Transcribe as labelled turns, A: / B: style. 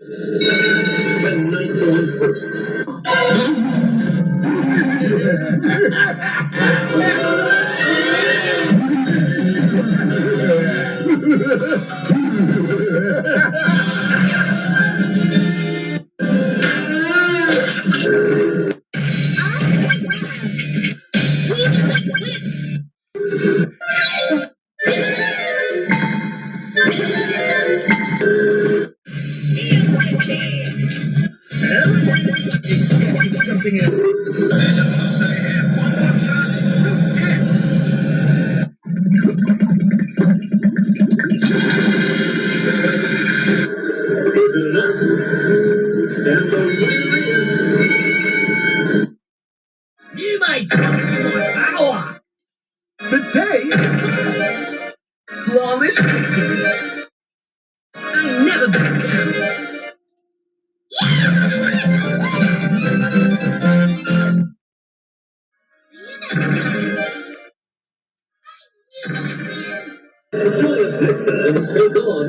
A: The night dawn firsts. Expecting something else. And of course I have one more shot. Is it enough? And the winner is... You might trust my power. The day is flawless victory. I never back down. Join us next time and take on